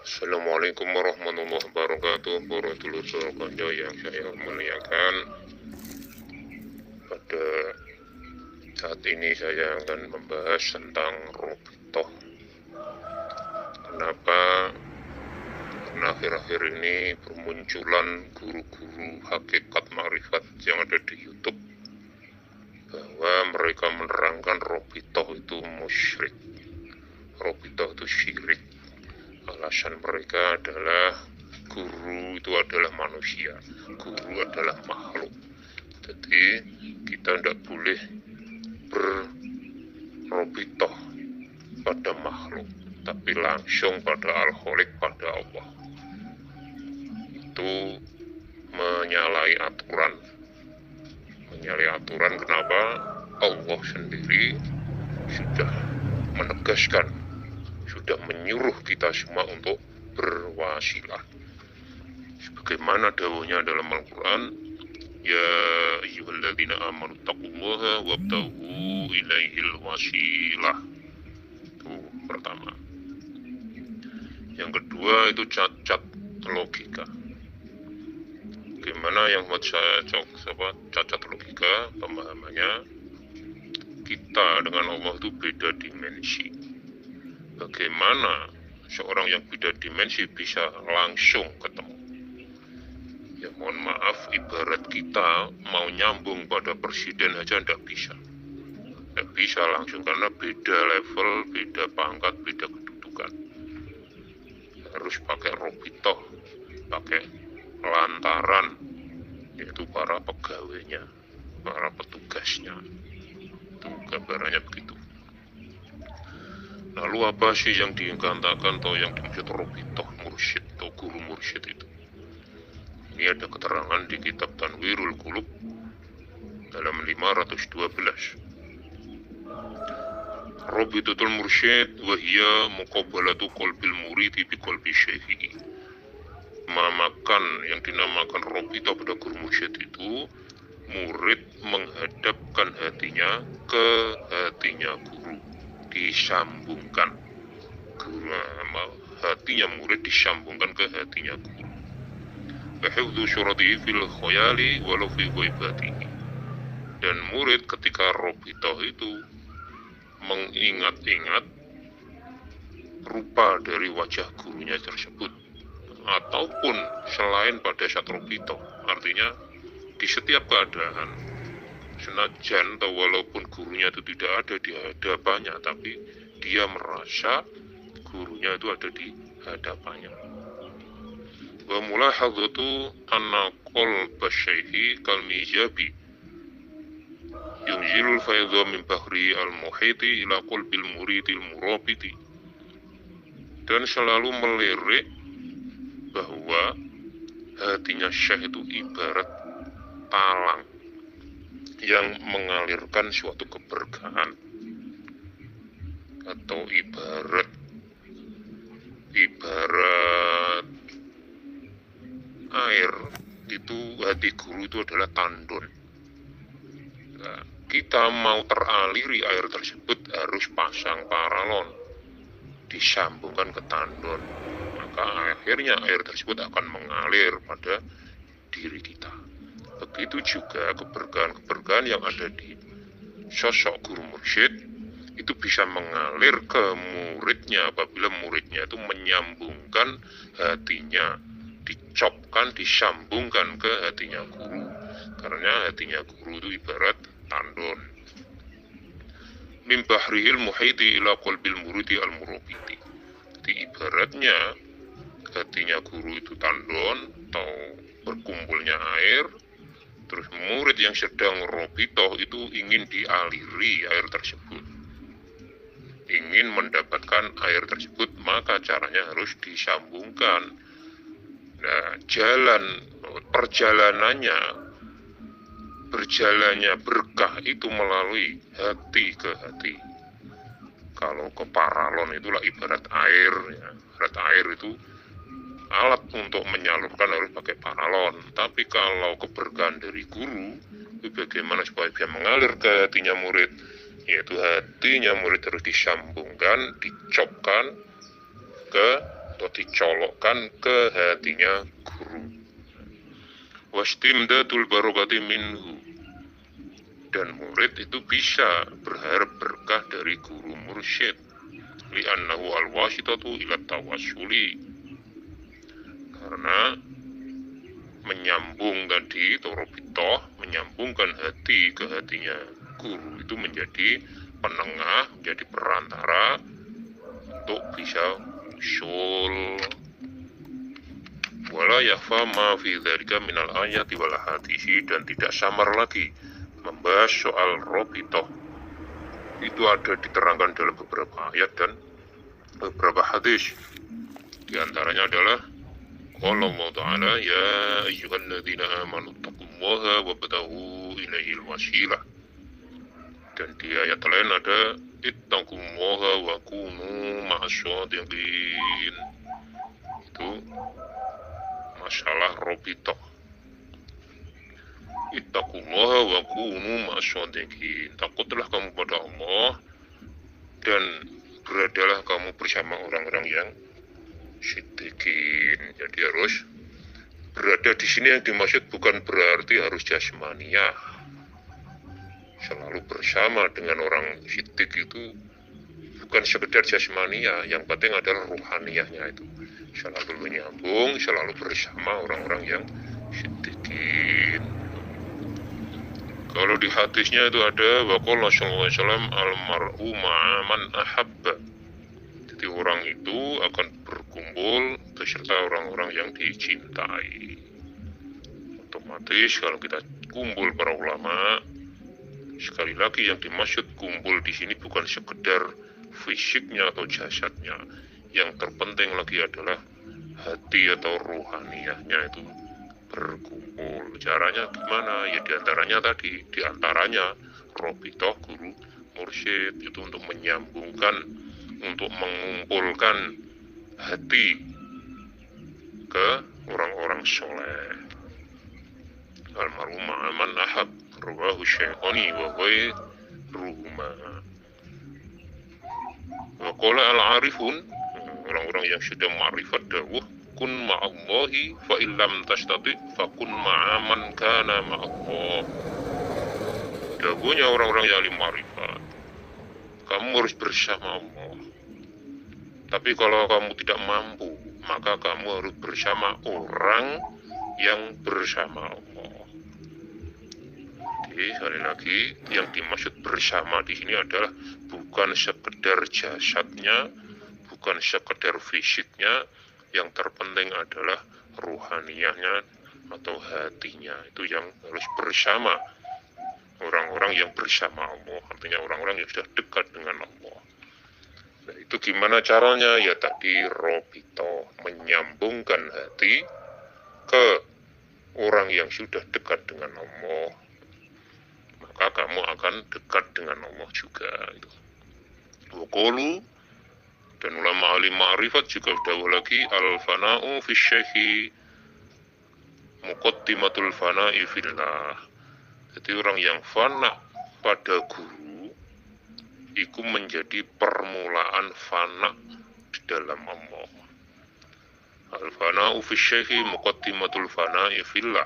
Assalamualaikum warahmatullahi wabarakatuh, para dulur konco yang saya muliakan. Pada saat ini saya akan membahas tentang Robitoh. Kenapa? Karena akhir-akhir ini bermunculan guru-guru hakikat ma'rifat yang ada di YouTube bahwa mereka menerangkan Robitoh itu musyrik, Robitoh itu syirik. Alasan mereka adalah guru itu adalah manusia, guru adalah makhluk. Jadi kita tidak boleh berrobitoh pada makhluk, tapi langsung pada Al-Khaliq, pada Allah. Itu menyalahi aturan. Menyalahi aturan kenapa? Allah sendiri sudah menegaskan, sudah menyuruh kita semua untuk berwasilah. Sebagaimana dawuhnya dalam Al-Quran, ya ayyuhalladzina amanu taqullaha wabtaghu ilaihil wasilah. Itu pertama. Yang kedua itu cacat logika. Gimana yang buat saya cacat logika pemahamannya? Kita dengan Allah itu beda dimensi. Bagaimana seorang yang beda dimensi bisa langsung ketemu? Ya mohon maaf, ibarat kita mau nyambung pada presiden aja tidak bisa. Tidak bisa langsung karena beda level, beda pangkat, beda kedudukan. Harus pakai robitoh, pakai lantaran, yaitu para pegawainya, para petugasnya. Itu gambarannya begitu. Lalu apa sih yang dikatakan atau yang dimaksud robitoh mursyid atau guru mursyid itu? Ini ada keterangan di kitab Tanwirul Qulub dalam 512. Robitotul mursyid wahia muqabalatu qalbil muridi bi qalbi syekhihi. Memakan yang dinamakan robitoh pada guru mursyid itu, murid menghadapkan hatinya ke hatinya guru, disambungkan guru, hatinya murid disambungkan ke hatinya guru. Bahifdhu syuratihi fil khayali walau fi ghaibatihi. Dan murid ketika robitoh itu mengingat-ingat rupa dari wajah gurunya tersebut, ataupun selain pada saat robitoh, artinya di setiap keadaan, senajan atau walaupun gurunya itu tidak ada di hadapannya, tapi dia merasa gurunya itu ada di hadapannya. Wa mulahadzatu anna qalba syaihi kal mijabi yunzilul faidha min bahri al-muhiti ila qalbil muridil murabiti. Dan selalu melirik bahwa hatinya syekh itu ibarat talang yang mengalirkan suatu keberkahan, atau ibarat air itu, hati guru itu adalah tandon. Nah, kita mau teraliri air tersebut harus pasang paralon, disambungkan ke tandon, maka akhirnya air tersebut akan mengalir pada diri kita. Begitu juga keberkahan-keberkahan yang ada di sosok guru mursyid itu bisa mengalir ke muridnya apabila muridnya itu menyambungkan hatinya, dicopkan, disambungkan ke hatinya guru. Karena hatinya guru itu ibarat tandon. Min bahrihil muhiti ila qalbil muridi al murabiti. Jadi ibaratnya hatinya guru itu tandon atau berkumpulnya air, terus murid yang sedang robitoh itu ingin dialiri air tersebut, ingin mendapatkan air tersebut, maka caranya harus disambungkan. Nah, berjalannya berkah itu melalui hati ke hati. Kalau ke paralon itulah ibarat air, ya. Ibarat air itu alat untuk menyalurkan harus pakai paralon. Tapi kalau keberkahan dari guru, itu bagaimana supaya bisa mengalir ke hatinya murid, yaitu hatinya murid harus disambungkan, dicopkan ke atau dicolokkan ke hatinya guru. Wastimdatul barokati minhu, dan murid itu bisa berharap berkah dari guru mursyid, li'annahu al-wasitatu ila tawassuli, karena menyambung tadi torobitoh, menyambungkan hati ke hatinya guru itu menjadi penengah, menjadi perantara untuk bisa usul. Wala yakhfa ma fi dzalika minal ayati wal hadisi, dan tidak samar lagi membahas soal robitoh. Itu ada diterangkan dalam beberapa ayat dan beberapa hadis. Di antaranya adalah qala Allah Ta'ala, ya ayyuhalladzina amanu taqullaha wabtaghu ilaihil wasilah. Dan di ayat lain ada ittaqullaha wa kunu ma'asyadiqin. Itu masalah robitoh. Ittaqullaha wa kunu ma'asyadiqin. Takutlah kamu pada Allah dan beradalah kamu bersama orang-orang yang siddiqin. Jadi harus berada di sini, yang dimaksud bukan berarti harus jasmaniah. Selalu bersama dengan orang siddiq itu bukan sekedar jasmaniah, yang penting adalah ruhaniyahnya itu. Selalu menyambung, selalu bersama orang-orang yang siddiqin. Kalau di hadisnya itu ada waqala sallallahu alaihi wasallam al-mar'u ma'aman ahabba. Jadi orang itu akan berkumpul beserta orang-orang yang dicintai. Otomatis kalau kita kumpul para ulama, sekali lagi yang dimaksud kumpul di sini bukan sekedar fisiknya atau jasadnya. Yang terpenting lagi adalah hati atau ruhaniyahnya itu berkumpul. Caranya gimana? Ya diantaranya tadi, diantaranya robitoh guru mursyid itu untuk menyambungkan, untuk mengumpulkan hati ke orang-orang soleh. Almarhum ma'aman ahab rawahu syaikhani wa ghairuhuma. Wa qala al-arifun, orang-orang yang sudah ma'rifat dawuh, kun ma'allahi fa illam tastati fa kun ma'aman kana ma'allah. Dawuhnya orang-orang yang alim ma'rifat, kamu harus bersama Allah. Tapi kalau kamu tidak mampu, maka kamu harus bersama orang yang bersama Allah. Jadi sekali lagi, yang dimaksud bersama di sini adalah bukan sekedar jasadnya, bukan sekedar fisiknya, yang terpenting adalah ruhaniyahnya atau hatinya. Itu yang harus bersama orang-orang yang bersama Allah, artinya orang-orang yang sudah dekat dengan Allah. Nah, itu gimana caranya? Ya tadi robito, menyambungkan hati ke orang yang sudah dekat dengan Allah, maka kamu akan dekat dengan Allah juga. Itu waqalu, dan ulama alim ma'rifat juga dawuh lagi, al-fana'u fi syekhi muqaddimatul fana'i fillah. Jadi orang yang fana pada guru itu menjadi permulaan fana di dalam Allah. Al-fana'u fi syekhi muqaddimatul fana'i fillah.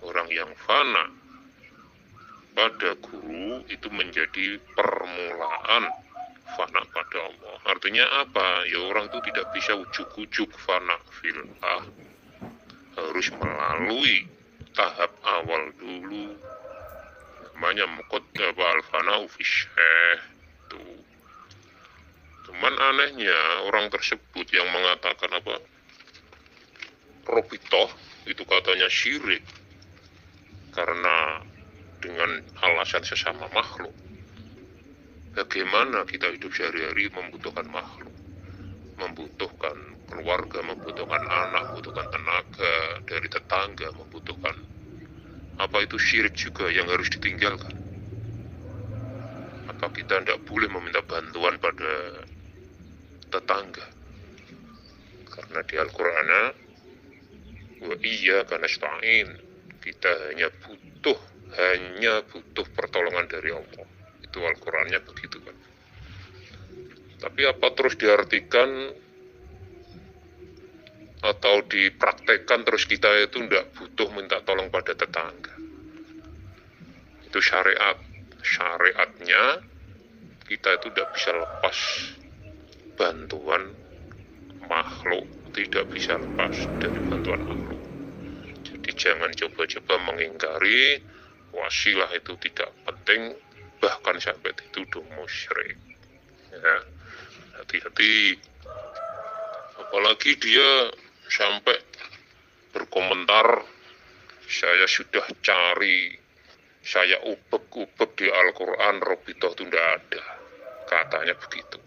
Orang yang fana pada guru itu menjadi permulaan fana pada Allah. Artinya apa? Ya orang itu tidak bisa ujuk-ujuk fana fillah. Harus melalui tahap awal dulu, namanya muqaddam al-fana'u fi syekh. Cuman anehnya orang tersebut yang mengatakan apa? Robitoh itu katanya syirik karena dengan alasan sesama makhluk. Bagaimana kita hidup sehari-hari membutuhkan makhluk, membutuhkan keluarga, membutuhkan anak, membutuhkan tenaga dari tetangga, membutuhkan apa, itu syirik juga yang harus ditinggalkan. Apa kita tidak boleh meminta bantuan pada tetangga? Karena di Al-Quran, wa iyyaka nasta'in, kita hanya butuh pertolongan dari Allah. Itu Al-Qurannya begitu kan. Tapi apa terus diartikan atau dipraktekkan terus kita itu tidak butuh minta tolong pada tetangga. Itu syariatnya kita itu tidak bisa lepas bantuan makhluk, tidak bisa lepas dari bantuan makhluk. Jadi jangan coba-coba mengingkari wasilah, itu tidak penting, bahkan sampai dituduh musyrik. Ya, hati-hati. Apalagi dia sampai berkomentar, saya sudah cari, saya ubek-ubek di Al-Quran, Robitoh itu tidak ada, katanya begitu.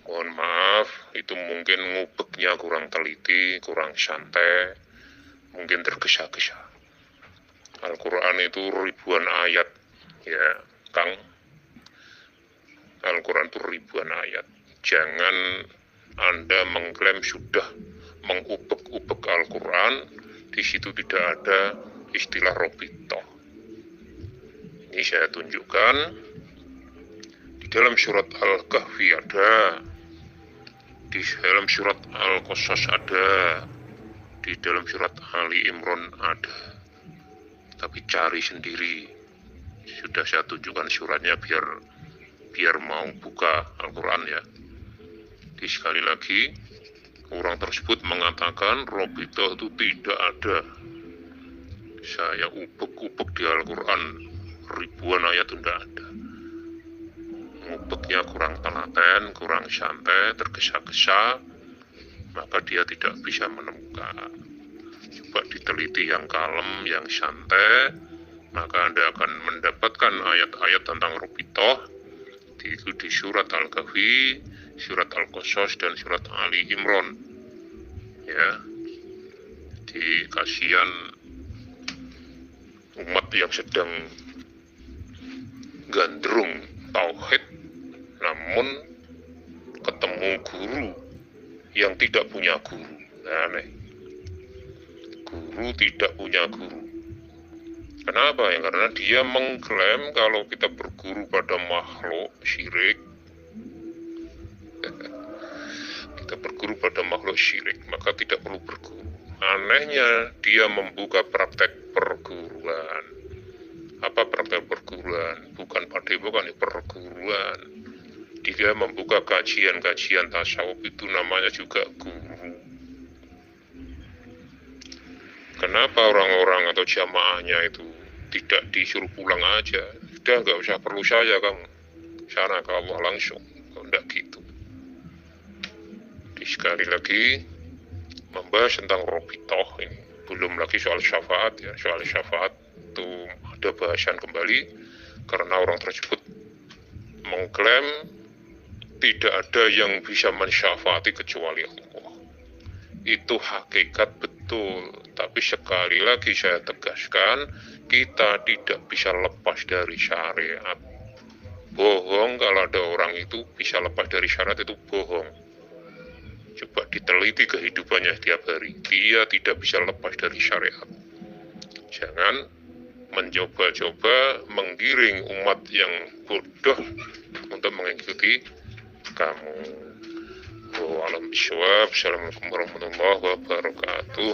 Mohon maaf, itu mungkin ngubeknya kurang teliti, kurang santai, mungkin tergesa-gesa. Al-Quran itu ribuan ayat, ya Kang. Al-Quran itu ribuan ayat. Jangan Anda mengklaim sudah mengubek-ubek Al-Quran, di situ tidak ada istilah Robitoh. Ini saya tunjukkan, di dalam surat Al-Kahfi ada, di dalam surat Al-Qasas ada, di dalam surat Ali Imran ada. Tapi cari sendiri. Sudah saya tunjukkan suratnya biar mau buka Al-Quran ya. Di sekali lagi, orang tersebut mengatakan Robitoh itu tidak ada. Saya ubek-ubek di Al-Quran, ribuan ayat itu tidak ada. Ngubeknya kurang telaten, kurang santai, tergesa-gesa, maka dia tidak bisa menemukan. Coba diteliti yang kalem, yang santai, maka Anda akan mendapatkan ayat-ayat tentang Robitoh di surat Al-Kahfi, surat Al-Qasas, dan surat Ali Imran. Ya, di kasihan umat yang sedang gandrung tauhid, namun ketemu guru yang tidak punya guru. Aneh. Guru tidak punya guru. Kenapa ya? Karena dia mengklaim kalau kita berguru pada makhluk syirik. Kita berguru pada makhluk syirik, maka tidak perlu berguru. Anehnya dia membuka praktek perguruan. Apa praktek perguruan? Bukan padepokan, perguruan. Dia membuka kajian-kajian tasawuf, itu namanya juga guru. Kenapa orang-orang atau jamaahnya itu tidak disuruh pulang aja? Udah nggak usah perlu saya, kamu sana ke Allah langsung. Enggak gitu. Sekali lagi membahas tentang Robitoh ini, belum lagi soal syafaat ya. Soal syafaat itu ada bahasan kembali, karena orang tersebut mengklaim tidak ada yang bisa mensyafaati kecuali Allah. Itu hakikat betul, tapi sekali lagi saya tegaskan, kita tidak bisa lepas dari syariat. Bohong kalau ada orang itu bisa lepas dari syariat, itu bohong. Coba diteliti kehidupannya tiap hari, dia tidak bisa lepas dari syariat. Jangan mencoba-coba menggiring umat yang bodoh untuk mengikuti kamu. Wassalamualaikum warahmatullahi wabarakatuh.